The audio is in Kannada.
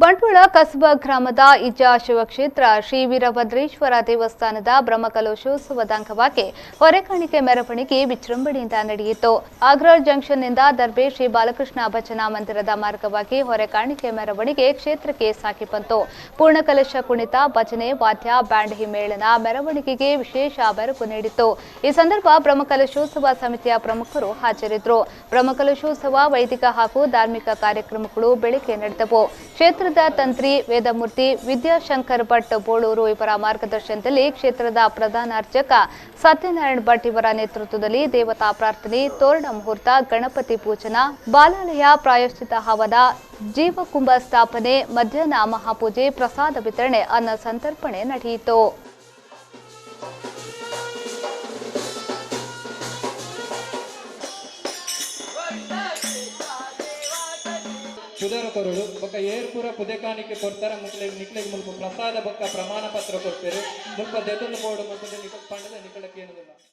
ಬಂಟ್ವಾಳ ಕಸಬಾ ಗ್ರಾಮದ ಇಜ್ಜಾ ಶಿವಕ್ಷೇತ್ರ ಶ್ರೀ ವೀರಭದ್ರೇಶ್ವರ ದೇವಸ್ಥಾನದ ಬ್ರಹ್ಮಕಲಶೋತ್ಸವದ ಅಂಗವಾಗಿ ಹೊರೆಕಾಣಿಕೆ ಮೆರವಣಿಗೆ ವಿಜೃಂಭಣೆಯಿಂದ ನಡೆಯಿತು. ಆಗ್ರಾಳ್ ಜಂಕ್ಷನ್ನಿಂದ ದರ್ಬೆ ಶ್ರೀ ಬಾಲಕೃಷ್ಣ ಭಜನಾ ಮಂದಿರದ ಮಾರ್ಗವಾಗಿ ಹೊರೆಕಾಣಿಕೆ ಮೆರವಣಿಗೆ ಕ್ಷೇತ್ರಕ್ಕೆ ಸಾಗಿ ಬಂತು. ಪೂರ್ಣಕಲಶ ಕುಣಿತ, ಭಜನೆ, ವಾದ್ಯ, ಬ್ಯಾಂಡ್ ಹಿಮ್ಮೇಳನ ಮೆರವಣಿಗೆಗೆ ವಿಶೇಷ ಬೆರಗು ನೀಡಿತು. ಈ ಸಂದರ್ಭ ಬ್ರಹ್ಮಕಲಶೋತ್ಸವ ಸಮಿತಿಯ ಪ್ರಮುಖರು ಹಾಜರಿದ್ದರು. ಬ್ರಹ್ಮಕಲಶೋತ್ಸವ ವೈದಿಕ ಹಾಗೂ ಧಾರ್ಮಿಕ ಕಾರ್ಯಕ್ರಮಗಳು ಬೆಳಗ್ಗೆ ನಡೆದವು. ಕ್ಷೇತ್ರದ ತಂತ್ರಿ ವೇದಮೂರ್ತಿ ವಿದ್ಯಾಶಂಕರ್ ಭಟ್ ಬೋಳೂರು ಇವರ ಮಾರ್ಗದರ್ಶನದಲ್ಲಿ ಕ್ಷೇತ್ರದ ಪ್ರಧಾನ ಅರ್ಚಕ ಸತ್ಯನಾರಾಯಣ ಭಟ್ ಇವರ ನೇತೃತ್ವದಲ್ಲಿ ದೇವತಾ ಪ್ರಾರ್ಥನೆ, ತೋರಣ ಮುಹೂರ್ತ, ಗಣಪತಿ ಪೂಜನ, ಬಾಲಾಲಯ ಪ್ರಾಯಶ್ಚಿತ ಹವನ, ಜೀವಕುಂಭ ಸ್ಥಾಪನೆ, ಮಧ್ಯಾಹ್ನ ಮಹಾಪೂಜೆ, ಪ್ರಸಾದ ವಿತರಣೆ, ಅನ್ನ ಸಂತರ್ಪಣೆ ನಡೆಯಿತು. ಪುದರ ಕೊರಡು ಬೊಕ್ಕ ಏರ್ಪುರ ಪುದೆಕಾಣಿಕೆ ಕೊಡ್ತಾರೆ. ನಿಕ್ಲೆಗೆ ಮುಲ್ಪ ಪ್ರಸಾದ ಬೊಕ್ಕ ಪ್ರಮಾಣ ಪತ್ರ ಕೊಡ್ತಾರೆ. ಮುಲ್ಪ ದೆತೊಂದು ಬೋರ್ಡು ಮತ್ತು ಪಂಡದ ನಿಕಲಕ್ಕೆ ಏನುದಿಲ್ಲ.